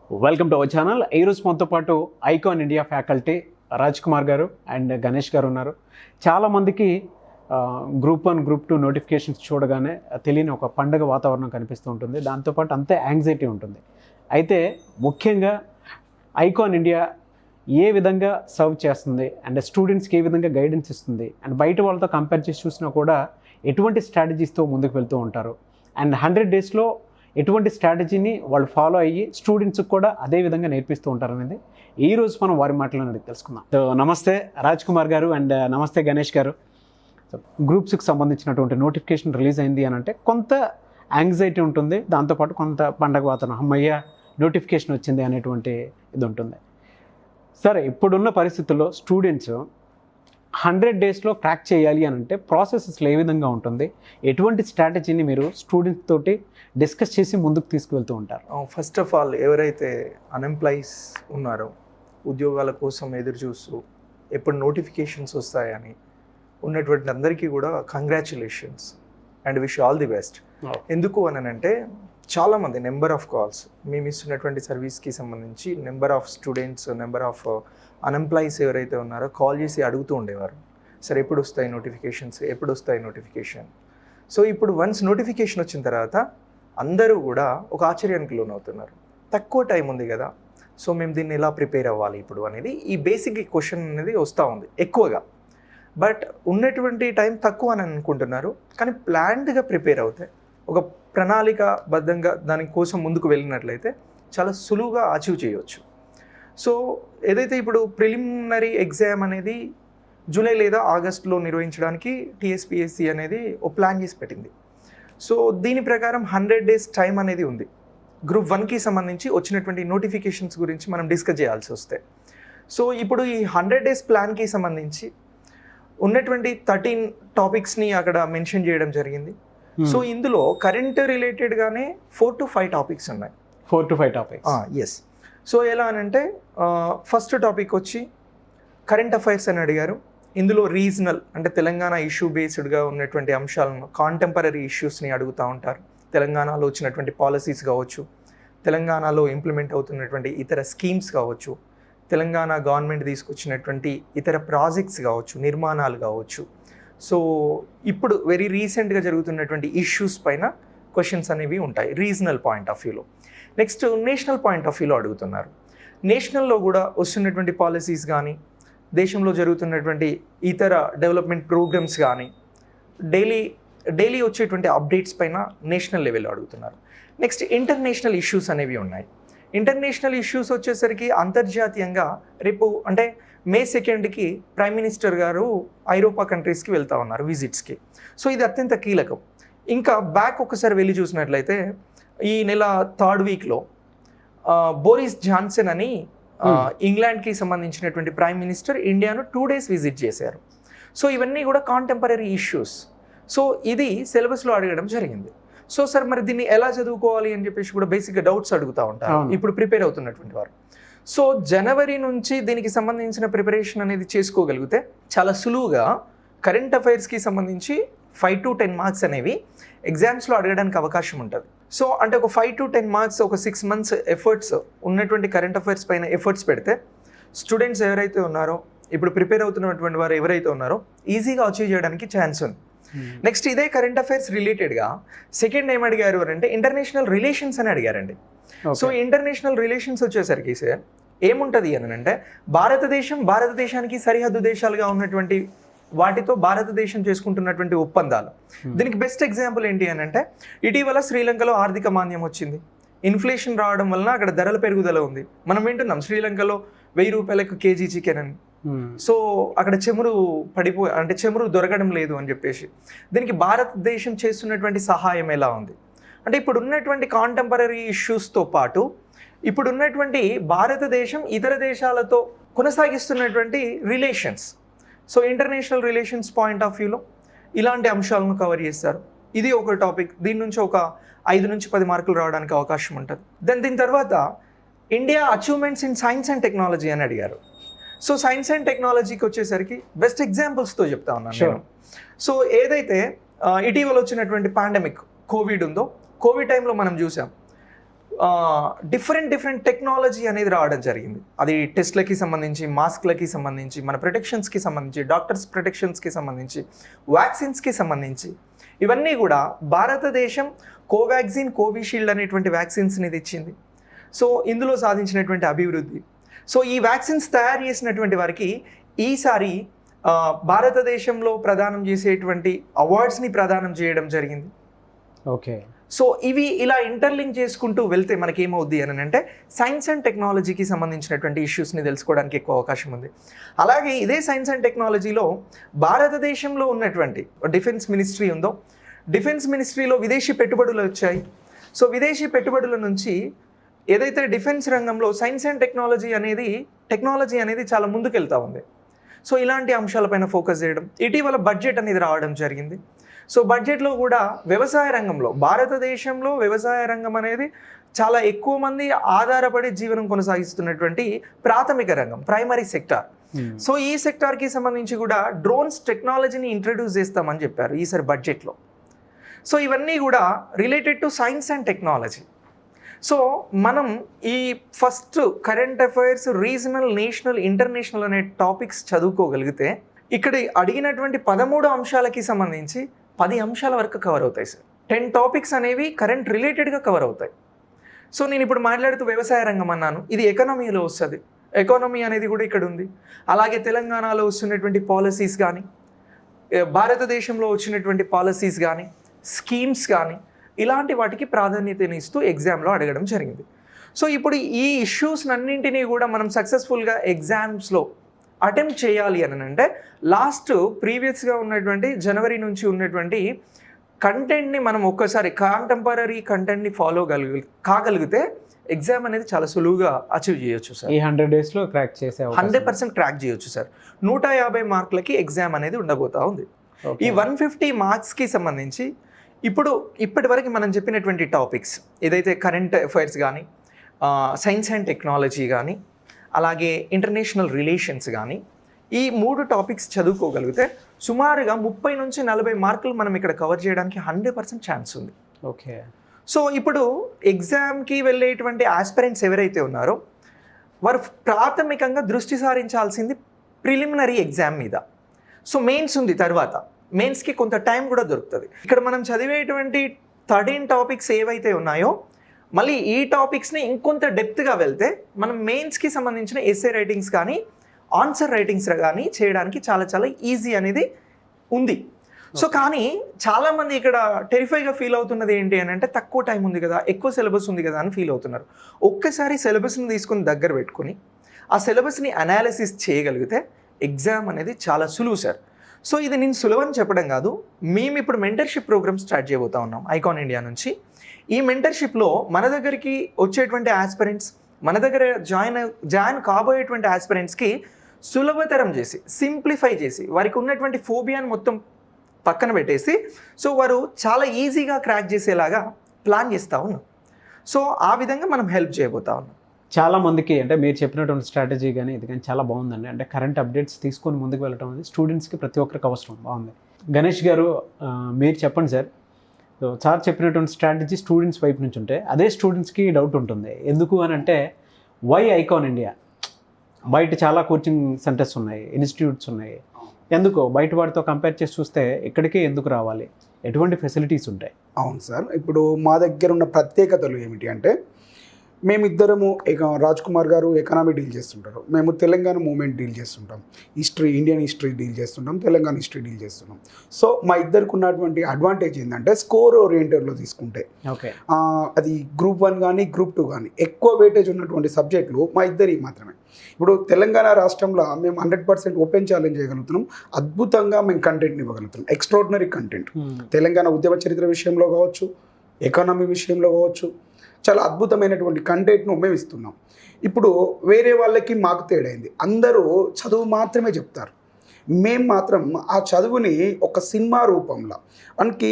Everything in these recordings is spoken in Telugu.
Welcome to our channel. ఈరోజు మనతో పాటు icon India faculty Raj Kumar గారు అండ్ గణేష్ గారు ఉన్నారు. చాలామందికి గ్రూప్ 1 గ్రూప్ 2 నోటిఫికేషన్స్ చూడగానే తెలియని ఒక పండగ వాతావరణం కనిపిస్తూ ఉంటుంది. దాంతోపాటు అంతే యాంగ్జైటీ ఉంటుంది. అయితే ముఖ్యంగా ఐకాన్ ఇండియా ఏ విధంగా సర్వ్ చేస్తుంది అండ్ స్టూడెంట్స్కి ఏ విధంగా గైడెన్స్ ఇస్తుంది అండ్ బయట వాళ్ళతో కంపేర్ చేసి చూసినా కూడా ఎటువంటి స్ట్రాటజీస్తో ముందుకు వెళ్తూ ఉంటారు అండ్ 100 డేస్లో ఎటువంటి స్ట్రాటజీని వాళ్ళు ఫాలో అయ్యి స్టూడెంట్స్కి కూడా అదే విధంగా నేర్పిస్తూ ఉంటారనేది ఈరోజు మనం వారి మాటలను తెలుసుకుందాం. సో నమస్తే రాజ్ కుమార్ గారు అండ్ నమస్తే గణేష్ గారు. సో గ్రూప్ 6 సంబంధించినటువంటి నోటిఫికేషన్ రిలీజ్ అయింది అని అంటే కొంత యాంగ్జైటీ ఉంటుంది, దాంతోపాటు కొంత పండగ వాతావరణం, అమ్మయ్య నోటిఫికేషన్ వచ్చింది అనేటువంటి ఇది ఉంటుంది. సరే, ఇప్పుడున్న పరిస్థితుల్లో స్టూడెంట్స్ 100 డేస్లో క్రాక్ చేయాలి అని అంటే ప్రాసెసెస్లో ఏ విధంగా ఉంటుంది, ఎటువంటి స్ట్రాటజీని మీరు స్టూడెంట్స్ తోటి డిస్కస్ చేసి ముందుకు తీసుకువెళ్తూ ఉంటారు? ఫస్ట్ ఆఫ్ ఆల్ ఎవరైతే అన్ఎంప్లాయీస్ ఉన్నారో, ఉద్యోగాల కోసం ఎదురు చూస్తూ ఎప్పుడు నోటిఫికేషన్స్ వస్తాయని ఉన్నటువంటి అందరికీ కూడా congratulations and wish all the best. ఎందుకు అని అంటే చాలామంది నెంబర్ ఆఫ్ కాల్స్ మేము ఇస్తున్నటువంటి సర్వీస్కి సంబంధించి number of students, number of unemployees ఎవరైతే ఉన్నారో కాల్ చేసి అడుగుతూ ఉండేవారు, సార్ ఎప్పుడు వస్తాయి నోటిఫికేషన్స్, ఎప్పుడు వస్తాయి నోటిఫికేషన్. సో ఇప్పుడు వన్స్ నోటిఫికేషన్ వచ్చిన తర్వాత అందరూ కూడా ఒక ఆశ్చర్యానికి లోనవుతున్నారు. తక్కువ టైం ఉంది కదా, సో మేము దీన్ని ఎలా ప్రిపేర్ అవ్వాలి ఇప్పుడు అనేది ఈ బేసిక్ క్వశ్చన్ అనేది వస్తూ ఉంది ఎక్కువగా. బట్ ఉన్నటువంటి టైం తక్కువ అని అనుకుంటున్నారు, కానీ ప్లాన్డ్గా ప్రిపేర్ అవుతాయి, ఒక ప్రణాళికాబద్ధంగా దానికోసం ముందుకు వెళ్ళినట్లయితే చాలా సులువుగా అచీవ్ చేయవచ్చు. సో ఏదైతే ఇప్పుడు ప్రిలిమినరీ ఎగ్జామ్ అనేది జూలై లేదా ఆగస్టులో నిర్వహించడానికి టీఎస్పీఎస్సీ అనేది ఒక ప్లాన్ చేసి పెట్టింది. సో దీని ప్రకారం 100 డేస్ టైం అనేది ఉంది. గ్రూప్ 1కి సంబంధించి వచ్చినటువంటి నోటిఫికేషన్స్ గురించి మనం డిస్కస్ చేయాల్సి వస్తే, సో ఇప్పుడు ఈ 100 డేస్ ప్లాన్కి సంబంధించి ఉన్నటువంటి 13 టాపిక్స్ని అక్కడ మెన్షన్ చేయడం జరిగింది. సో ఇందులో కరెంట్ రిలేటెడ్గానే 4 to 5 టాపిక్స్ ఉన్నాయి. 4 to 5 టాపిక్స్, ఎస్. సో ఎలా అనంటే ఫస్ట్ టాపిక్ వచ్చి కరెంట్ అఫైర్స్ అని అడిగారు. ఇందులో రీజనల్ అంటే తెలంగాణ ఇష్యూ బేస్డ్గా ఉన్నటువంటి అంశాలను, కాంటెంపరీ ఇష్యూస్ని అడుగుతూ ఉంటారు. తెలంగాణలో వచ్చినటువంటి పాలసీస్ కావచ్చు, తెలంగాణలో ఇంప్లిమెంట్ అవుతున్నటువంటి ఇతర స్కీమ్స్ కావచ్చు, తెలంగాణ గవర్నమెంట్ తీసుకొచ్చినటువంటి ఇతర ప్రాజెక్ట్స్ కావచ్చు, నిర్మాణాలు కావచ్చు. సో ఇప్పుడు వెరీ రీసెంట్గా జరుగుతున్నటువంటి ఇష్యూస్ పైన క్వశ్చన్స్ అనేవి ఉంటాయి రీజనల్ పాయింట్ ఆఫ్ వ్యూలో. నెక్స్ట్ నేషనల్ పాయింట్ ఆఫ్ వ్యూలో అడుగుతున్నారు. నేషనల్లో కూడా వస్తున్నటువంటి పాలసీస్ కానీ, దేశంలో జరుగుతున్నటువంటి ఇతర డెవలప్మెంట్ ప్రోగ్రామ్స్ కానీ, డైలీ వచ్చేటువంటి అప్డేట్స్ పైన నేషనల్ లెవెల్లో అడుగుతున్నారు. నెక్స్ట్ ఇంటర్నేషనల్ ఇష్యూస్ అనేవి ఉన్నాయి. ఇంటర్నేషనల్ ఇష్యూస్ వచ్చేసరికి అంతర్జాతీయంగా రేపు అంటే May 2కి ప్రైమ్ మినిస్టర్ గారు ఐరోపా కంట్రీస్కి వెళ్తూ ఉన్నారు విజిట్స్కి. సో ఇది అత్యంత కీలకం. ఇంకా బ్యాక్ ఒకసారి వెళ్ళి చూసినట్లయితే ఈ నెల 3rd వీక్లో బోరిస్ జాన్సన్ అని ఇంగ్లాండ్కి సంబంధించినటువంటి ప్రైమ్ మినిస్టర్ ఇండియాను 2 days విజిట్ చేశారు. సో ఇవన్నీ కూడా కాంటెంపరీ ఇష్యూస్. సో ఇది సిలబస్లో అడగడం జరిగింది. సో సార్ మరి దీన్ని ఎలా చదువుకోవాలి అని చెప్పేసి కూడా బేసిక్గా డౌట్స్ అడుగుతూ ఉంటారు ఇప్పుడు ప్రిపేర్ అవుతున్నటువంటి వారు. సో జనవరి నుంచి దీనికి సంబంధించిన ప్రిపరేషన్ అనేది చేసుకోగలిగితే చాలా సులువుగా కరెంట్ అఫైర్స్కి సంబంధించి 5 to 10 మార్క్స్ అనేవి ఎగ్జామ్స్లో అడగడానికి అవకాశం ఉంటుంది. సో అంటే ఒక 5 to 10 మార్క్స్, ఒక 6 months ఎఫర్ట్స్ ఉన్నటువంటి కరెంట్ అఫైర్స్ పైన ఎఫర్ట్స్ పెడితే స్టూడెంట్స్ ఎవరైతే ఉన్నారో, ఇప్పుడు ప్రిపేర్ అవుతున్నటువంటి వారు ఎవరైతే ఉన్నారో ఈజీగా అచీవ్ చేయడానికి ఛాన్స్ ఉంది. నెక్స్ట్ ఇదే కరెంట్ అఫైర్స్ రిలేటెడ్గా సెకండ్ ఏం అడిగారు అంటే ఇంటర్నేషనల్ రిలేషన్స్ అని అడిగారండి. సో ఇంటర్నేషనల్ రిలేషన్స్ వచ్చేసరికి సార్ ఏముంటుంది అని అంటే భారతదేశానికి సరిహద్దు దేశాలుగా ఉన్నటువంటి వాటితో భారతదేశం చేసుకుంటున్నటువంటి ఒప్పందాలు. దీనికి బెస్ట్ ఎగ్జాంపుల్ ఏంటి అని అంటే ఇటీవల శ్రీలంకలో ఆర్థిక మాంద్యం వచ్చింది, ఇన్ఫ్లేషన్ రావడం వలన అక్కడ ధరల పెరుగుదల ఉంది. మనం వింటున్నాం శ్రీలంకలో 1000 రూపాయలకు కేజీ చికెన్ అని. సో అక్కడ చెమురు దొరకడం లేదు అని చెప్పేసి దీనికి భారతదేశం చేస్తున్నటువంటి సహాయం ఎలా ఉంది అంటే ఇప్పుడు ఉన్నటువంటి కాంటెంపరీ ఇష్యూస్తో పాటు ఇప్పుడు ఉన్నటువంటి భారతదేశం ఇతర దేశాలతో కొనసాగిస్తున్నటువంటి relations, so international relations point of వ్యూలో ఇలాంటి అంశాలను కవర్ చేస్తారు. ఇది ఒక టాపిక్. దీని నుంచి ఒక 5 నుంచి 10 మార్కులు రావడానికి అవకాశం ఉంటుంది. దీని తర్వాత India achievements in science and technology అని అడిగారు. సో సైన్స్ అండ్ టెక్నాలజీకి వచ్చేసరికి బెస్ట్ ఎగ్జాంపుల్స్తో చెప్తా ఉన్నాను నేను. సో ఏదైతే ఇటీవల వచ్చినటువంటి పాండమిక్ కోవిడ్ ఉందో, కోవిడ్ టైంలో మనం చూసాం డిఫరెంట్ టెక్నాలజీ అనేది రావడం జరిగింది. అది టెస్ట్లకి సంబంధించి, మాస్క్లకి సంబంధించి, మన ప్రొటెక్షన్స్కి సంబంధించి, డాక్టర్స్ ప్రొటెక్షన్స్కి సంబంధించి, వ్యాక్సిన్స్కి సంబంధించి ఇవన్నీ కూడా భారతదేశం కోవాక్సిన్, కోవిషీల్డ్ అనేటువంటి వ్యాక్సిన్స్ని తెచ్చింది. సో ఇందులో సాధించినటువంటి అభివృద్ధి, సో ఈ వ్యాక్సిన్స్ తయారు చేసినటువంటి వారికి ఈసారి భారతదేశంలో ప్రదానం చేసేటువంటి అవార్డ్స్ని ప్రదానం చేయడం జరిగింది. ఓకే. సో ఇవి ఇలా ఇంటర్లింక్ చేసుకుంటూ వెళ్తే మనకేమవుద్ది అని అంటే సైన్స్ అండ్ టెక్నాలజీకి సంబంధించినటువంటి ఇష్యూస్ని తెలుసుకోవడానికి ఎక్కువ అవకాశం ఉంది. అలాగే ఇదే సైన్స్ అండ్ టెక్నాలజీలో భారతదేశంలో ఉన్నటువంటి డిఫెన్స్ మినిస్ట్రీ ఉందో, డిఫెన్స్ మినిస్ట్రీలో విదేశీ పెట్టుబడులు వచ్చాయి. సో విదేశీ పెట్టుబడుల నుంచి ఏదైతే డిఫెన్స్ రంగంలో సైన్స్ అండ్ టెక్నాలజీ అనేది చాలా ముందుకెళ్తా ఉంది. సో ఇలాంటి అంశాలపైన ఫోకస్ చేయడం, ఇటీవల బడ్జెట్ అనేది రావడం జరిగింది. సో బడ్జెట్లో కూడా వ్యవసాయ రంగంలో, భారతదేశంలో వ్యవసాయ రంగం అనేది చాలా ఎక్కువ మంది ఆధారపడి జీవనం కొనసాగిస్తున్నటువంటి ప్రాథమిక రంగం, ప్రైమరీ సెక్టార్. సో ఈ సెక్టార్కి సంబంధించి కూడా డ్రోన్స్ టెక్నాలజీని ఇంట్రడ్యూస్ చేస్తామని చెప్పారు ఈసారి బడ్జెట్లో. సో ఇవన్నీ కూడా related to science and technology. So మనం ఈ first current affairs, regional, national, international అనే టాపిక్స్ చదువుకోగలిగితే ఇక్కడ అడిగినటువంటి 13 అంశాలకి సంబంధించి 10 అంశాల వరకు కవర్ అవుతాయి సార్. 10 టాపిక్స్ అనేవి కరెంట్ రిలేటెడ్గా కవర్ అవుతాయి. సో నేను ఇప్పుడు మాట్లాడుతూ వ్యవసాయ రంగం అన్నాను, ఇది ఎకానమీలో వస్తుంది. ఎకానమీ అనేది కూడా ఇక్కడ ఉంది. అలాగే తెలంగాణలో వస్తున్నటువంటి పాలసీస్ కానీ, భారతదేశంలో వచ్చినటువంటి పాలసీస్ కానీ, స్కీమ్స్ కానీ, ఇలాంటి వాటికి ప్రాధాన్యతని ఇస్తూ ఎగ్జామ్లో అడగడం జరిగింది. సో ఇప్పుడు ఈ ఇష్యూస్ అన్నింటినీ కూడా మనం సక్సెస్ఫుల్గా ఎగ్జామ్స్లో అటెంప్ట్ చేయాలి అని అంటే లాస్ట్ ప్రీవియస్గా ఉన్నటువంటి జనవరి నుంచి ఉన్నటువంటి కంటెంట్ని మనం ఒక్కసారి కాంటెంపరీ కంటెంట్ని ఫాలో కాగలిగితే ఎగ్జామ్ అనేది చాలా సులువుగా అచీవ్ చేయొచ్చు సార్. ఈ 100 డేస్లో క్రాక్ చేసే 100% క్రాక్ చేయొచ్చు సార్. 150 మార్కులకి ఎగ్జామ్ అనేది ఉండబోతా ఉంది. ఈ 150 మార్క్స్కి సంబంధించి ఇప్పటి వరకు మనం చెప్పినటువంటి టాపిక్స్ ఏదైతే కరెంట్ అఫైర్స్ కానీ, సైన్స్ అండ్ టెక్నాలజీ కానీ, అలాగే ఇంటర్నేషనల్ రిలేషన్స్ కానీ, ఈ 3 టాపిక్స్ చదువుకోగలిగితే సుమారుగా 30 నుంచి 40 మార్కులు మనం ఇక్కడ కవర్ చేయడానికి 100% ఛాన్స్ ఉంది. ఓకే. సో ఇప్పుడు ఎగ్జామ్కి వెళ్ళేటువంటి ఆస్పిరెంట్స్ ఎవరైతే ఉన్నారో వారు ప్రాథమికంగా దృష్టి సారించాల్సింది ప్రిలిమినరీ ఎగ్జామ్ మీద. సో మెయిన్స్ ఉంది, తర్వాత మెయిన్స్కి కొంత టైం కూడా దొరుకుతుంది. ఇక్కడ మనం చదివేటువంటి 13 టాపిక్స్ ఏవైతే ఉన్నాయో మళ్ళీ ఈ టాపిక్స్ని ఇంకొంత డెప్త్గా వెళ్తే మనం మెయిన్స్కి సంబంధించిన ఎస్సే రైటింగ్స్ కానీ, ఆన్సర్ రైటింగ్స్ కానీ చేయడానికి చాలా చాలా ఈజీ అనేది ఉంది. సో కానీ చాలామంది ఇక్కడ టెరిఫైగా ఫీల్ అవుతున్నది ఏంటి అని అంటే తక్కువ టైం ఉంది కదా, ఎక్కువ సిలబస్ ఉంది కదా అని ఫీల్ అవుతున్నారు. ఒక్కసారి సిలబస్ని తీసుకుని దగ్గర పెట్టుకుని ఆ సిలబస్ని అనాలిసిస్ చేయగలిగితే ఎగ్జామ్ అనేది చాలా సులువు సార్. సో ఇది నేను సులువని చెప్పడం కాదు, మేము ఇప్పుడు మెంటర్షిప్ ప్రోగ్రామ్ స్టార్ట్ చేయబోతా ఉన్నాం ఐకాన్ ఇండియా నుంచి. ఈ మెంటర్షిప్లో మన దగ్గరికి వచ్చేటువంటి ఆస్పిరెంట్స్, మన దగ్గర జాయిన్ కాబోయేటువంటి ఆస్పిరెంట్స్కి సులభతరం చేసి, సింప్లిఫై చేసి, వారికి ఉన్నటువంటి ఫోబియాని మొత్తం పక్కన పెట్టేసి సో వారు చాలా ఈజీగా క్రాక్ చేసేలాగా ప్లాన్ చేస్తూ ఉన్నాం. సో ఆ విధంగా మనం హెల్ప్ చేయబోతా ఉన్నాం. చాలా మందికి అంటే మీరు చెప్పినటువంటి స్ట్రాటజీ కానీ ఇది కానీ చాలా బాగుందండి. అంటే కరెంట్ అప్డేట్స్ తీసుకొని ముందుకు వెళ్ళడం అనేది స్టూడెంట్స్కి ప్రతి ఒక్కరికి అవసరం. బాగుంది. గణేష్ గారు మీరు చెప్పండి సార్. సార్ చెప్పినటువంటి స్ట్రాటజీ స్టూడెంట్స్ వైపు నుంచి ఉంటే అదే స్టూడెంట్స్కి డౌట్ ఉంటుంది. ఎందుకు అని అంటే వై ఐకాన్ ఇండియా? బయట చాలా కోచింగ్ సెంటర్స్ ఉన్నాయి, ఇన్స్టిట్యూట్స్ ఉన్నాయి. ఎందుకు బయట వాటితో కంపేర్ చేసి చూస్తే ఇక్కడికే ఎందుకు రావాలి? ఎటువంటి ఫెసిలిటీస్ ఉంటాయి? అవును సార్, ఇప్పుడు మా దగ్గర ఉన్న ప్రత్యేకతలు ఏమిటి అంటే మేమిద్దరము రాజ్ కుమార్ గారు ఎకనామీ డీల్ చేస్తుంటారు, మేము తెలంగాణ మూమెంట్ డీల్ చేస్తుంటాం, హిస్టరీ, ఇండియన్ హిస్టరీ డీల్ చేస్తుంటాం, తెలంగాణ హిస్టరీ డీల్ చేస్తున్నాం. సో మా ఇద్దరికి ఉన్నటువంటి అడ్వాంటేజ్ ఏంటంటే స్కోర్ ఓరియంటెడ్లో తీసుకుంటే అది గ్రూప్ 1 కానీ గ్రూప్ 2 కానీ ఎక్కువ వెయిటేజ్ ఉన్నటువంటి సబ్జెక్టులు మా ఇద్దరి మాత్రమే. ఇప్పుడు తెలంగాణ రాష్ట్రంలో మేము 100% ఓపెన్ ఛాలెంజ్ చేయగలుగుతున్నాం, అద్భుతంగా మేము కంటెంట్ని ఇవ్వగలుగుతున్నాం, ఎక్స్ట్రాడినరీ కంటెంట్. తెలంగాణ ఉద్యమ చరిత్ర విషయంలో కావచ్చు, ఎకానమీ విషయంలో కావచ్చు, చాలా అద్భుతమైనటువంటి కంటెంట్ను మేము ఇస్తున్నాం. ఇప్పుడు వేరే వాళ్ళకి మాకు తేడైంది, అందరూ చదువు మాత్రమే చెప్తారు, మేము మాత్రం ఆ చదువుని ఒక సినిమా రూపంలో మనకి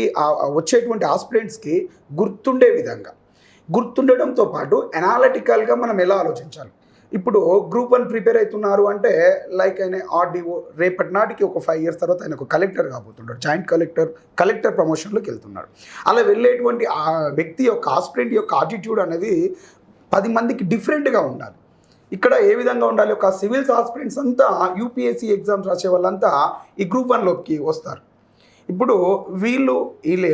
వచ్చేటువంటి ఆస్పిరెంట్స్కి గుర్తుండే విధంగా, గుర్తుండడంతో పాటు ఎనాలిటికల్గా మనం ఎలా ఆలోచించాలి, ఇప్పుడు గ్రూప్ 1 ప్రిపేర్ అవుతున్నారు అంటే లైక్ ఆయన ఆర్డీఓ రేపటి నాటికి ఒక 5 years తర్వాత ఆయన ఒక కలెక్టర్ కాబోతున్నాడు, జాయింట్ కలెక్టర్ ప్రమోషన్లోకి వెళ్తున్నాడు. అలా వెళ్ళేటువంటి ఆ వ్యక్తి యొక్క ఆస్పిరెంట్ యొక్క ఆటిట్యూడ్ అనేది 10 మందికి డిఫరెంట్గా ఉండాలి. ఇక్కడ ఏ విధంగా ఉండాలి, ఒక సివిల్స్ ఆస్పిరెంట్స్ అంతా యూపీఎస్సీ ఎగ్జామ్స్ రాసే వాళ్ళంతా ఈ గ్రూప్ 1లోకి వస్తారు. ఇప్పుడు వీళ్ళు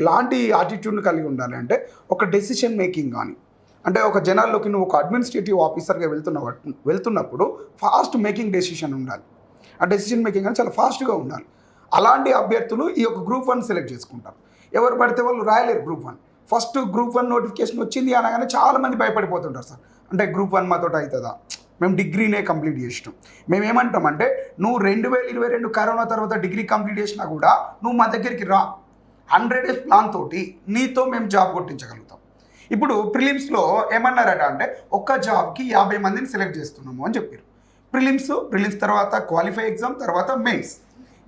ఎలాంటి ఆటిట్యూడ్ని కలిగి ఉండాలి అంటే ఒక డెసిషన్ మేకింగ్ కానీ, అంటే ఒక జనాల్లోకి నువ్వు ఒక అడ్మినిస్ట్రేటివ్ ఆఫీసర్గా వెళ్తున్నప్పుడు ఫాస్ట్ మేకింగ్ డెసిషన్ ఉండాలి. ఆ డెసిషన్ మేకింగ్ అని చాలా ఫాస్ట్గా ఉండాలి. అలాంటి అభ్యర్థులు ఈ యొక్క గ్రూప్ 1 సెలెక్ట్ చేసుకుంటారు. ఎవరు పడితే వాళ్ళు రాయలేరు గ్రూప్ 1. ఫస్ట్ గ్రూప్ 1 నోటిఫికేషన్ వచ్చింది అనగానే చాలామంది భయపడిపోతుంటారు. సార్ అంటే గ్రూప్ 1 మాతో అవుతుందా, మేము డిగ్రీనే కంప్లీట్ చేసినాం. మేము ఏమంటామంటే నువ్వు 2022 కరోనా తర్వాత డిగ్రీ కంప్లీట్ చేసినా కూడా నువ్వు మా దగ్గరికి రా, 100 days ప్లాన్ తోటి నీతో మేము జాబ్ కొట్టించగలుగుతాం. ఇప్పుడు ప్రిలిమ్స్లో ఏమన్నారట అంటే ఒక్క జాబ్కి 50 మందిని సెలెక్ట్ చేస్తున్నాము అని చెప్పారు. ప్రిలిమ్స్ తర్వాత క్వాలిఫై ఎగ్జామ్, తర్వాత మెయిన్స్.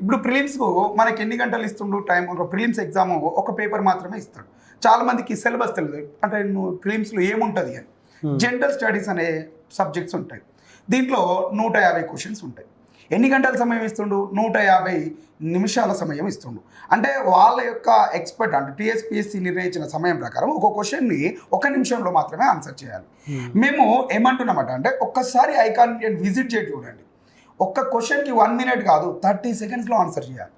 ఇప్పుడు ప్రిలిమ్స్కు మనకి ఎన్ని గంటలు ఇస్తుండు టైం, ఒక ప్రిలిమ్స్ ఎగ్జామ్ ఒక పేపర్ మాత్రమే ఇస్తాడు. చాలామందికి సిలబస్ తెలియదు, అంటే నువ్వు ప్రిలిమ్స్లో ఏముంటుంది అని. జనరల్ స్టడీస్ అనే సబ్జెక్ట్స్ ఉంటాయి. దీంట్లో 150 క్వశ్చన్స్ ఉంటాయి. ఎన్ని గంటల సమయం ఇస్తుండు, 150 నిమిషాల సమయం ఇస్తుండు. అంటే వాళ్ళ యొక్క ఎక్స్పర్ట్ అంటే టీఎస్పీఎస్సీ నిర్ణయించిన సమయం ప్రకారం ఒక క్వశ్చన్ని 1 నిమిషంలో మాత్రమే ఆన్సర్ చేయాలి. మేము ఏమంటున్నామట అంటే ఒక్కసారి ఐకాన్ ఇండియన్ విజిట్ చేసి చూడండి. ఒక్క క్వశ్చన్కి 1 minute కాదు, 30 secondsలో ఆన్సర్ చేయాలి.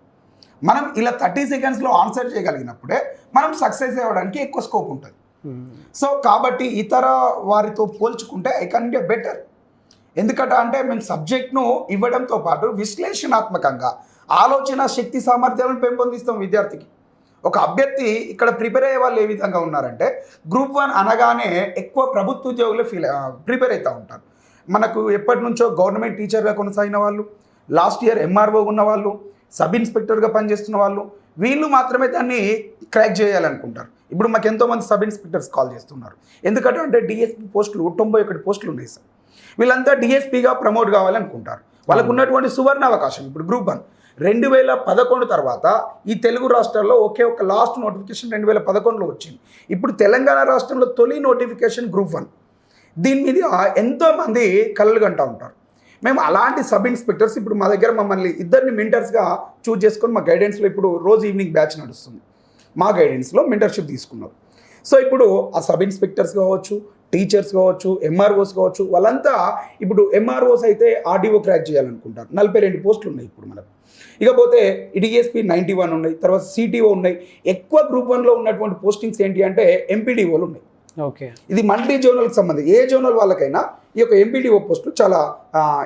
మనం ఇలా 30 secondsలో ఆన్సర్ చేయగలిగినప్పుడే మనం సక్సెస్ అవ్వడానికి ఎక్కువ స్కోప్ ఉంటుంది. సో కాబట్టి ఇతర వారితో పోల్చుకుంటే ఐకాన్ ఇండియా బెటర్. ఎందుకంటే అంటే మేము సబ్జెక్ట్ను ఇవ్వడంతో పాటు విశ్లేషణాత్మకంగా ఆలోచన శక్తి సామర్థ్యాలను పెంపొందిస్తాం విద్యార్థికి. ఒక అభ్యర్థి ఇక్కడ ప్రిపేర్ అయ్యే వాళ్ళు ఏ విధంగా ఉన్నారంటే గ్రూప్ 1 అనగానే ఎక్కువ ప్రభుత్వ ఉద్యోగులు ప్రిపేర్ అవుతూ ఉంటారు. మనకు ఎప్పటి నుంచో గవర్నమెంట్ టీచర్గా కొనసాగిన వాళ్ళు, లాస్ట్ ఇయర్ ఎంఆర్ఓ ఉన్న వాళ్ళు, సబ్ ఇన్స్పెక్టర్గా పనిచేస్తున్న వాళ్ళు, వీళ్ళు మాత్రమే దాన్ని క్రాక్ చేయాలనుకుంటారు. ఇప్పుడు మాకు ఎంతోమంది సబ్ ఇన్స్పెక్టర్స్ కాల్ చేస్తున్నారు. ఎందుకంటే అంటే డిఎస్పీ పోస్టులు 91 పోస్టులు ఉన్నాయి సార్. వీళ్ళంతా డిఎస్పీగా ప్రమోట్ కావాలనుకుంటారు. వాళ్ళకు ఉన్నటువంటి సువర్ణ అవకాశం. ఇప్పుడు గ్రూప్ 1 2011 తర్వాత ఈ తెలుగు రాష్ట్రాల్లో ఒకే ఒక లాస్ట్ నోటిఫికేషన్ 2011లో వచ్చింది. ఇప్పుడు తెలంగాణ రాష్ట్రంలో తొలి నోటిఫికేషన్ గ్రూప్ 1. దీని మీద ఎంతోమంది కళ్ళు గంటూ ఉంటారు. మేము అలాంటి సబ్ ఇన్స్పెక్టర్స్ ఇప్పుడు మా దగ్గర మమ్మల్ని 2 మెంటర్స్గా చూజ్ చేసుకొని మా గైడెన్స్లో ఇప్పుడు రోజు ఈవినింగ్ బ్యాచ్ నడుస్తుంది. మా గైడెన్స్లో మెంటర్షిప్ తీసుకున్నారు. సో ఇప్పుడు ఆ సబ్ ఇన్స్పెక్టర్స్ కావచ్చు, టీచర్స్ కావచ్చు, ఎంఆర్ఓస్ కావచ్చు, వాళ్ళంతా ఇప్పుడు ఎంఆర్ఓస్ అయితే ఆర్డీఓ క్రాక్ చేయాలనుకుంటారు. 42 పోస్టులు ఉన్నాయి ఇప్పుడు మనకు. ఇకపోతే డిఎస్పీ 91 ఉన్నాయి, తర్వాత సిటీఓ ఉన్నాయి. ఎక్కువ గ్రూప్ 1లో ఉన్నటువంటి పోస్టింగ్స్ ఏంటి అంటే ఎంపీడీఓలు ఉన్నాయి. ఓకే, ఇది మల్టీ జోనల్కి సంబంధించి ఏ జోనల్ వాళ్ళకైనా ఈ యొక్క ఎంపీడీఓ పోస్టులు చాలా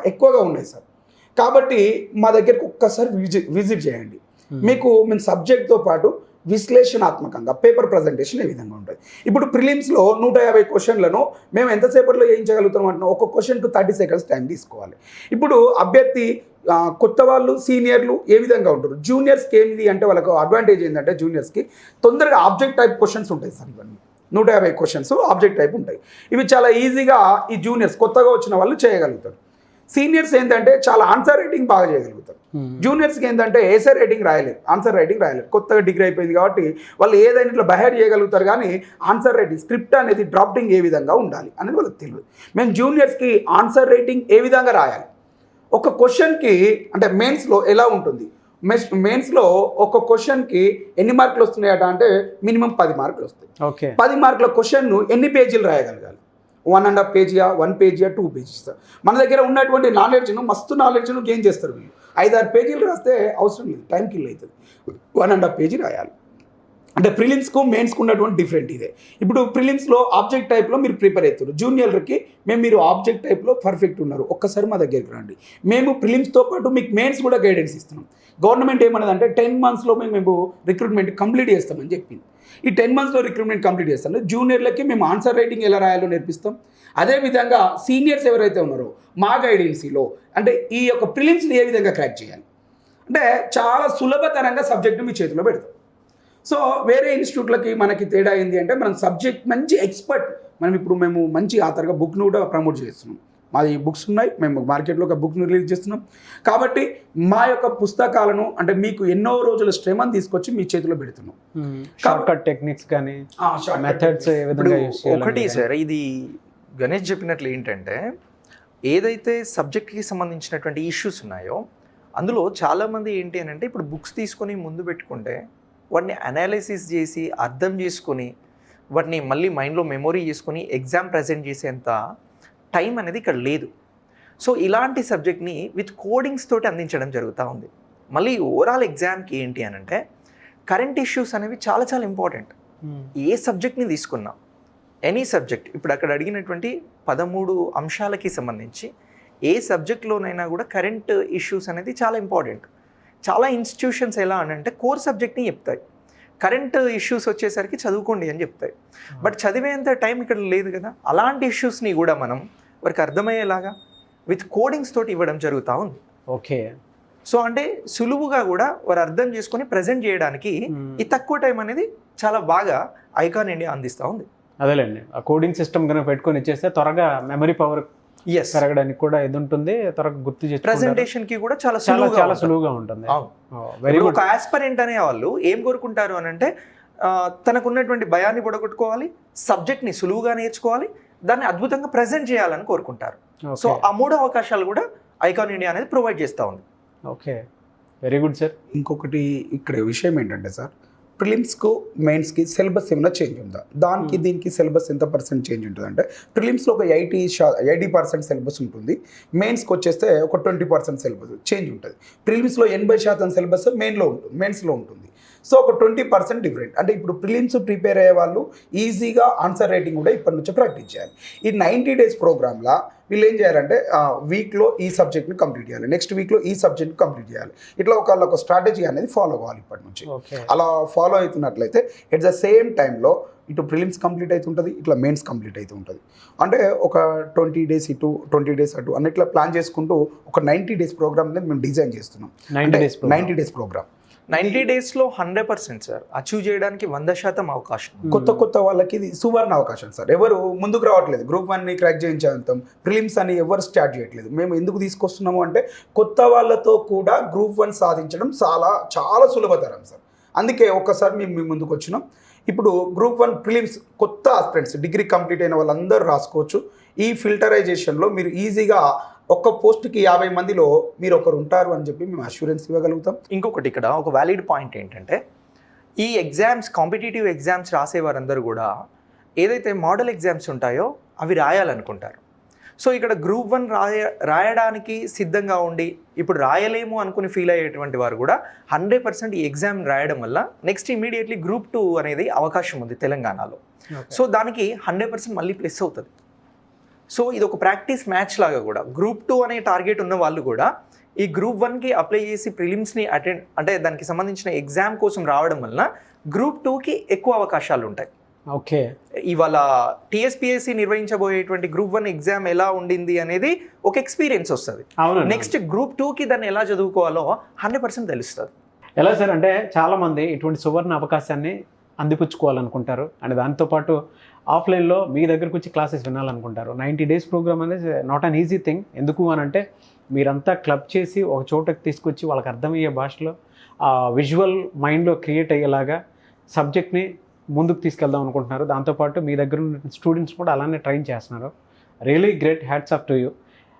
ఎక్కువగా ఉన్నాయి సార్. కాబట్టి మా దగ్గరికి ఒక్కసారి విజిట్ చేయండి. మీకు మేము సబ్జెక్ట్తో పాటు విశ్లేషణాత్మకంగా పేపర్ ప్రజెంటేషన్ ఏ విధంగా ఉంటుంది. ఇప్పుడు ప్రిలిమ్స్లో 150 క్వశ్చన్లను మేము ఎంతసేపట్లో చేయించగలుగుతాం అంటే ఒక క్వశ్చన్కు 30 seconds టైం తీసుకోవాలి. ఇప్పుడు అభ్యర్థి కొత్త వాళ్ళు, సీనియర్లు ఏ విధంగా ఉంటారు, జూనియర్స్కి ఏంటి అంటే వాళ్ళకు అడ్వాంటేజ్ ఏంటంటే జూనియర్స్కి తొందరగా ఆబ్జెక్ట్ టైప్ క్వశ్చన్స్ ఉంటాయి సార్. ఇవన్నీ 150 క్వశ్చన్స్ ఆబ్జెక్ట్ టైప్ ఉంటాయి. ఇవి చాలా ఈజీగా ఈ జూనియర్స్ కొత్తగా వచ్చిన వాళ్ళు చేయగలుగుతారు. సీనియర్స్ ఏంటంటే చాలా ఆన్సర్ రైటింగ్ బాగా చేయగలుగుతారు. జూనియర్స్కి ఏంటంటే ఏసే రైటింగ్ రాయలేరు, ఆన్సర్ రైటింగ్ రాయలేరు. కొత్తగా డిగ్రీ అయిపోయింది కాబట్టి వాళ్ళు ఏదైనా ఇట్లా బైహార్ట్ చేయగలుగుతారు, కానీ ఆన్సర్ రైటింగ్ స్క్రిప్ట్ అనేది డ్రాఫ్టింగ్ ఏ విధంగా ఉండాలి అనేది వాళ్ళకి తెలియదు. మేము జూనియర్స్కి ఆన్సర్ రైటింగ్ ఏ విధంగా రాయాలి, ఒక క్వశ్చన్కి అంటే మెయిన్స్లో ఎలా ఉంటుంది, మెయిన్స్లో ఒక క్వశ్చన్కి ఎన్ని మార్కులు వస్తున్నాయట అంటే మినిమం 10 మార్కులు వస్తాయి. ఓకే, 10 మార్కుల క్వశ్చన్ను ఎన్ని పేజీలు రాయగలగాలి, 1.5 పేజీయా, 1 పేజీయా, 2 పేజీస్. మన దగ్గర ఉన్నటువంటి నాలెడ్జ్ను మస్తు నాలెడ్జ్ను గెయిన్ చేస్తారు వీళ్ళు. 5-6 పేజీలు రాస్తే అవసరం లేదు, టైం కిల్ అవుతుంది. 1.5 పేజీ రాయాలి. అంటే ప్రిలిమ్స్కు మెయిన్స్కు ఉన్నటువంటి డిఫరెంట్ ఇదే. ఇప్పుడు ప్రిలిమ్స్లో ఆబ్జెక్ట్ టైప్లో మీరు ప్రిపేర్ అవుతారు. జూనియర్కి మీరు ఆబ్జెక్ట్ టైప్లో పర్ఫెక్ట్ ఉన్నారు, ఒక్కసారి మా దగ్గరికి రండి. మేము ప్రిలిమ్స్తో పాటు మీకు మెయిన్స్ కూడా గైడెన్స్ ఇస్తున్నాం. గవర్నమెంట్ ఏమన్నదంటే 10 monthsలో మేము రిక్రూట్మెంట్ కంప్లీట్ చేస్తామని చెప్పింది. ఈ 10 monthsలో రిక్రూట్మెంట్ కంప్లీట్ చేస్తాం. జూనియర్లకి మేము ఆన్సర్ రైటింగ్ ఎలా రాయాలో నేర్పిస్తాం. అదేవిధంగా సీనియర్స్ ఎవరైతే ఉన్నారో మా గైడెన్సీలో అంటే ఈ యొక్క ప్రిలిమ్స్ని ఏ విధంగా క్రాక్ చేయాలి అంటే చాలా సులభతరంగా సబ్జెక్టు మీ చేతిలో పెడతాం. సో వేరే ఇన్స్టిట్యూట్లకి మనకి తేడా ఏంటి అంటే మనం సబ్జెక్ట్ మంచి ఎక్స్పర్ట్, మేము మంచి ఆథర్గా బుక్ను కూడా ప్రమోట్ చేస్తున్నాం. మాది బుక్స్ ఉన్నాయి, మేము మార్కెట్లో ఒక బుక్ను రిలీజ్ చేస్తున్నాం. కాబట్టి మా యొక్క పుస్తకాలను అంటే మీకు ఎన్నో రోజుల శ్రమను తీసుకొచ్చి మీ చేతిలో పెడుతున్నాం. షార్ట్ కట్ టెక్నిక్స్ కానీ మెథడ్స్ ఏ విధంగా యూస్ చేయాలి. ఒకటి సార్, ఇది గణేష్ చెప్పినట్లు ఏంటంటే ఏదైతే సబ్జెక్ట్కి సంబంధించినటువంటి ఇష్యూస్ ఉన్నాయో అందులో చాలామంది ఏంటి అని అంటే ఇప్పుడు బుక్స్ తీసుకొని ముందు పెట్టుకుంటే వాటిని అనాలిసిస్ చేసి అర్థం చేసుకొని వాటిని మళ్ళీ మైండ్లో మెమొరీ చేసుకొని ఎగ్జామ్ ప్రజెంట్ చేసేంత టైం అనేది ఇక్కడ లేదు. సో ఇలాంటి సబ్జెక్ట్ని విత్ కోడింగ్స్ తోటి అందించడం జరుగుతూ ఉంది. మళ్ళీ ఓవరాల్ ఎగ్జామ్కి ఏంటి అని అంటే కరెంట్ ఇష్యూస్ అనేవి చాలా చాలా ఇంపార్టెంట్. ఏ సబ్జెక్ట్ని తీసుకున్నా, ఎనీ సబ్జెక్ట్, ఇప్పుడు అక్కడ అడిగినటువంటి 13 అంశాలకి సంబంధించి ఏ సబ్జెక్ట్లోనైనా కూడా కరెంట్ ఇష్యూస్ అనేది చాలా ఇంపార్టెంట్. చాలా ఇన్స్టిట్యూషన్స్ ఎలా అని అంటే కోర్ సబ్జెక్ట్ని చెప్తాయి, కరెంట్ ఇష్యూస్ వచ్చేసరికి చదువుకోండి అని చెప్తాయి. బట్ చదివేంత టైం ఇక్కడ లేదు కదా. అలాంటి ఇష్యూస్ని కూడా మనం వారికి అర్థమయ్యేలాగా విత్ కోడింగ్స్ తోటి ఇవ్వడం జరుగుతూ ఉంది. ఓకే. సో అంటే సులువుగా కూడా వారు అర్థం చేసుకొని ప్రజెంట్ చేయడానికి ఈ తక్కువ టైం అనేది చాలా బాగా ఐకాన్ ఇండియా అందిస్తూ ఉంది. అదేలేండి, ఆ కోడింగ్ సిస్టమ్ కనుక పెట్టుకొని ఇచ్చేస్తే త్వరగా మెమరీ పవర్ పెరగడానికి కూడా ఇది ఉంటుంది, త్వరగా గుర్తు చేసి ప్రెజెంటేషన్ కి కూడా చాలా సులువుగా ఉంటుంది. Very good. ఒక ఆస్పరెంట్ అనే వాళ్ళు ఏం కోరుకుంటారు అని అంటే తనకున్నటువంటి భయాన్ని పొడగొట్టుకోవాలి, సబ్జెక్ట్ని సులువుగా నేర్చుకోవాలి, దాన్ని అద్భుతంగా ప్రజెంట్ చేయాలని కోరుకుంటారు. సో ఆ 3 అవకాశాలు కూడా ఐకాన్ ఇండియా అనేది ప్రొవైడ్ చేస్తూ ఉంది. Okay, very good sir. ఇంకొకటి ఇక్కడ విషయం ఏంటంటే సార్, ప్రిలిమ్స్కు మెయిన్స్కి సిలబస్ ఏమైనా చేంజ్ ఉందా? దానికి దీనికి సిలబస్ ఎంత పర్సెంట్ చేంజ్ ఉంటుంది అంటే ప్రిలిమ్స్లో ఒక 80% సిలబస్ ఉంటుంది, మెయిన్స్కి వచ్చేస్తే ఒక 20% సిలబస్ చేంజ్ ఉంటుంది. ప్రిలిమ్స్లో 80% సిలబస్ మెయిన్స్లో ఉంటుంది. సో ఒక 20% డిఫరెంట్. అంటే ఇప్పుడు ప్రిలిమ్స్ ప్రిపేర్ అయ్యే వాళ్ళు ఈజీగా ఆన్సర్ రైటింగ్ కూడా ఇప్పటి నుంచి ప్రాక్టీస్ చేయాలి. ఈ 90 days ప్రోగ్రామ్లో వీళ్ళు ఏం చేయాలంటే వీక్లో ఈ సబ్జెక్ట్ని కంప్లీట్ చేయాలి, నెక్స్ట్ వీక్లో ఈ సబ్జెక్ట్ని కంప్లీట్ చేయాలి. ఇట్లా ఒక స్ట్రాటజీ అనేది ఫాలో అవ్వాలి ఇప్పటి నుంచి. అలా ఫాలో అవుతున్నట్లయితే ఎట్ ద సేమ్ టైంలో ఇటు ప్రిలిమ్స్ కంప్లీట్ అవుతుంటుంది, ఇట్లా మెయిన్స్ కంప్లీట్ అవుతూ ఉంటుంది. అంటే ఒక 20 days ఇటు 20 days అటు అన్నిట్లా ప్లాన్ చేసుకుంటూ ఒక 90 days ప్రోగ్రామ్ అనేది మేము డిజైన్ చేస్తున్నాం. 90 days ప్రోగ్రామ్ 90 daysలో 100% సార్ అచీవ్ చేయడానికి 100% అవకాశం. కొత్త వాళ్ళకి ఇది సువర్ణ అవకాశం సార్. ఎవరు ముందుకు రావట్లేదు, గ్రూప్ 1ని క్రాక్ చేయించేంతం ప్రిలిమ్స్ అని ఎవరు స్టార్ట్ చేయట్లేదు. మేము ఎందుకు తీసుకొస్తున్నాము అంటే కొత్త వాళ్ళతో కూడా గ్రూప్ 1 సాధించడం చాలా సులభతరం సార్. అందుకే ఒక్కసారి మేము మీ ముందుకు వచ్చినాం. ఇప్పుడు గ్రూప్ 1 ప్రిలిమ్స్ కొత్త ఆస్పిరెంట్స్ డిగ్రీ కంప్లీట్ అయిన వాళ్ళందరూ రాసుకోవచ్చు. ఈ ఫిల్టరైజేషన్లో మీరు ఈజీగా ఒక్క పోస్ట్కి 50 మందిలో మీరు ఒకరు ఉంటారు అని చెప్పి మేము అష్యూరెన్స్ ఇవ్వగలుగుతాం. ఇంకొకటి ఇక్కడ ఒక వ్యాలిడ్ పాయింట్ ఏంటంటే ఈ ఎగ్జామ్స్, కాంపిటేటివ్ ఎగ్జామ్స్ రాసేవారందరూ కూడా ఏదైతే మోడల్ ఎగ్జామ్స్ ఉంటాయో అవి రాయాలనుకుంటారు. సో ఇక్కడ గ్రూప్ 1 రాయడానికి సిద్ధంగా ఉండి ఇప్పుడు రాయలేము అనుకుని ఫీల్ అయ్యేటువంటి వారు కూడా 100% ఈ ఎగ్జామ్ రాయడం వల్ల నెక్స్ట్ ఇమీడియట్లీ గ్రూప్ 2 అనేది అవకాశం ఉంది తెలంగాణలో. సో దానికి 100% మళ్ళీ ప్లస్ అవుతుంది. సో ఇది ఒక ప్రాక్టీస్ మ్యాచ్ లాగా కూడా గ్రూప్ 2 అనే టార్గెట్ ఉన్న వాళ్ళు కూడా ఈ గ్రూప్ 1కి అప్లై చేసి ప్రిలిమ్స్ని అటెండ్ అంటే దానికి సంబంధించిన ఎగ్జామ్ కోసం రావడం వలన గ్రూప్ 2కి ఎక్కువ అవకాశాలు ఉంటాయి. ఓకే, ఇవాళ టీఎస్పీఎస్సీ నిర్వహించబోయేటువంటి గ్రూప్ 1 ఎగ్జామ్ ఎలా ఉండింది అనేది ఒక ఎక్స్పీరియన్స్ వస్తుంది. నెక్స్ట్ గ్రూప్ 2కి దాన్ని ఎలా చదువుకోవాలో 100% తెలుస్తుంది. ఎలా సార్ అంటే చాలామంది ఇటువంటి సువర్ణ అవకాశాన్ని అందిపుచ్చుకోవాలనుకుంటారు అండ్ దాంతోపాటు ఆఫ్లైన్లో మీ దగ్గరకు వచ్చి క్లాసెస్ వినాలనుకుంటారు. 90 days ప్రోగ్రామ్ అనేది నాట్ అన్ ఈజీ థింగ్. ఎందుకు అని అంటే మీరంతా క్లబ్ చేసి ఒక చోటకి తీసుకొచ్చి వాళ్ళకి అర్థమయ్యే భాషలో విజువల్ మైండ్లో క్రియేట్ అయ్యేలాగా సబ్జెక్ట్ని ముందుకు తీసుకెళ్దాం అనుకుంటున్నారు. దాంతోపాటు మీ దగ్గర ఉన్న స్టూడెంట్స్ కూడా అలానే ట్రైన్ చేస్తున్నారు. Really great, hats off to you.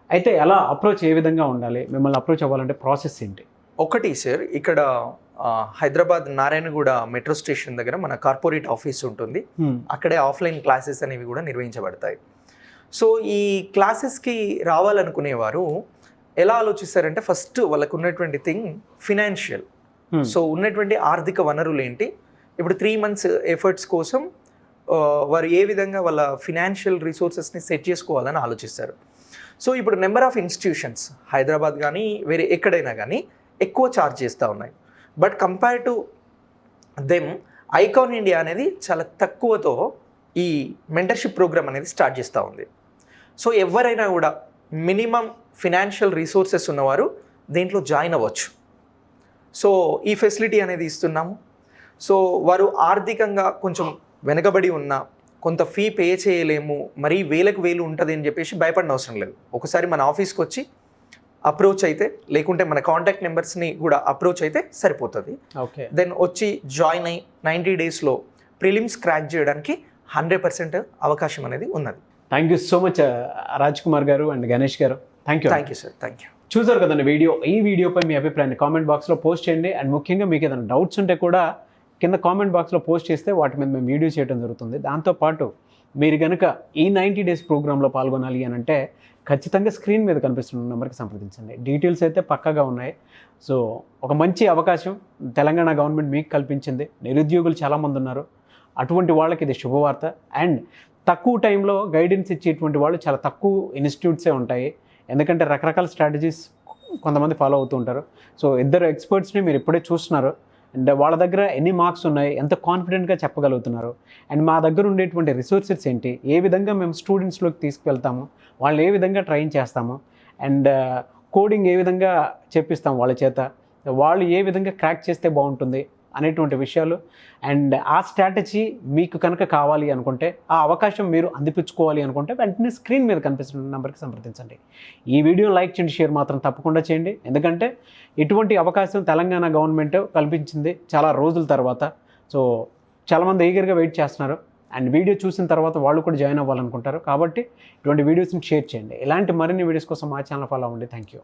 అయితే ఎలా అప్రోచ్, ఏ విధంగా ఉండాలి, మిమ్మల్ని అప్రోచ్ అవ్వాలంటే ప్రాసెస్ ఏంటి? ఒకటి సార్, ఇక్కడ హైదరాబాద్ నారాయణగూడ మెట్రో స్టేషన్ దగ్గర మన కార్పొరేట్ ఆఫీస్ ఉంటుంది. అక్కడే ఆఫ్లైన్ క్లాసెస్ అనేవి కూడా నిర్వహించబడతాయి. సో ఈ క్లాసెస్కి రావాలనుకునేవారు ఎలా ఆలోచిస్తారంటే ఫస్ట్ వాళ్ళకు ఉన్నటువంటి థింగ్ ఫినాన్షియల్. సో ఉన్నటువంటి ఆర్థిక వనరులు ఏంటి, ఇప్పుడు 3 months ఎఫర్ట్స్ కోసం వారు ఏ విధంగా వాళ్ళ ఫినాన్షియల్ రిసోర్సెస్ని సెట్ చేసుకోవాలని ఆలోచిస్తారు. సో ఇప్పుడు నెంబర్ ఆఫ్ ఇన్స్టిట్యూషన్స్ హైదరాబాద్ కానీ వేరే ఎక్కడైనా కానీ ఎక్కువ ఛార్జ్ చేస్తూ ఉన్నాయి. But compare to them icon India అనేది చాలా తక్కువతో ఈ మెంటర్షిప్ ప్రోగ్రామ్ అనేది స్టార్ట్ చేస్తూ ఉంది. సో ఎవరైనా కూడా మినిమం ఫినాన్షియల్ రిసోర్సెస్ ఉన్నవారు దీంట్లో జాయిన్ అవ్వచ్చు. సో ఈ ఫెసిలిటీ అనేది ఇస్తున్నాము. సో వారు ఆర్థికంగా కొంచెం వెనకబడి ఉన్న, కొంత ఫీ పే చేయలేము, మరీ వేలకు వేలు ఉంటుంది అని చెప్పేసి భయపడిన అవసరం లేదు. ఒకసారి మన ఆఫీస్కి వచ్చి అప్రోచ్ అయితే, లేకుంటే మన కాంటాక్ట్ నెంబర్స్ని కూడా అప్రోచ్ అయితే సరిపోతుంది. ఓకే, దెన్ వచ్చి జాయిన్ అయ్యి 90 daysలో ప్రిలిమ్స్ క్రాక్ చేయడానికి 100% అవకాశం అనేది ఉన్నది. Thank you so much Raj Kumar గారు అండ్ గణేష్ గారు. Thank you. Thank you sir, thank you. చూసారు కదండి ఈ వీడియోపై మీ అభిప్రాయాన్ని కామెంట్ బాక్స్లో పోస్ట్ చేయండి. అండ్ ముఖ్యంగా మీకు ఏదైనా డౌట్స్ ఉంటే కూడా కింద కామెంట్ బాక్స్లో పోస్ట్ చేస్తే వాటి మీద మేము వీడియో చేయడం జరుగుతుంది. దాంతోపాటు మీరు కనుక ఈ 90 డేస్ ప్రోగ్రాంలో పాల్గొనాలి అని అంటే ఖచ్చితంగా స్క్రీన్ మీద కనిపిస్తున్న నెంబర్కి సంప్రదించండి. డీటెయిల్స్ అయితే పక్కాగా ఉన్నాయి. సో ఒక మంచి అవకాశం తెలంగాణ గవర్నమెంట్ మీకు కల్పించింది. నిరుద్యోగులు చాలామంది ఉన్నారు, అటువంటి వాళ్ళకి ఇది శుభవార్త. అండ్ తక్కువ టైంలో గైడెన్స్ ఇచ్చేటువంటి వాళ్ళు చాలా తక్కువ ఇన్స్టిట్యూట్సే ఉంటాయి. ఎందుకంటే రకరకాల స్ట్రాటజీస్ కొంతమంది ఫాలో అవుతూ ఉంటారు. సో ఇద్దరు ఎక్స్పర్ట్స్ని మీరు ఇప్పుడే చూస్తున్నారు. అండ్ వాళ్ళ దగ్గర ఎన్ని మార్క్స్ ఉన్నాయి, ఎంత కాన్ఫిడెంట్గా చెప్పగలుగుతున్నారు, అండ్ మా దగ్గర ఉండేటువంటి రిసోర్సెస్ ఏంటి, ఏ విధంగా మేము స్టూడెంట్స్లోకి తీసుకువెళ్తాము, వాళ్ళు ఏ విధంగా ట్రైన్ చేస్తాము, అండ్ కోడింగ్ ఏ విధంగా చెప్పిస్తాము వాళ్ళ చేత, వాళ్ళు ఏ విధంగా క్రాక్ చేస్తే బాగుంటుంది అనేటువంటి విషయాలు. అండ్ ఆ స్ట్రాటజీ మీకు కనుక కావాలి అనుకుంటే, ఆ అవకాశం మీరు అందిపుచ్చుకోవాలి అనుకుంటే వెంటనే స్క్రీన్ మీద కనిపిస్తున్న నెంబర్కి సంప్రదించండి. ఈ వీడియో లైక్ చేయండి, షేర్ మాత్రం తప్పకుండా చేయండి. ఎందుకంటే ఇటువంటి అవకాశం తెలంగాణ గవర్నమెంట్ కల్పించింది చాలా రోజుల తర్వాత. సో చాలామంది ఈగర్గా వెయిట్ చేస్తున్నారు. అండ్ వీడియో చూసిన తర్వాత వాళ్ళు కూడా జాయిన్ అవ్వాలనుకుంటారు. కాబట్టి ఇటువంటి వీడియోస్ని షేర్ చేయండి. ఇలాంటి మరిన్ని వీడియోస్ కోసం మా ఛానల్ ఫాలో అవ్వండి. Thank you.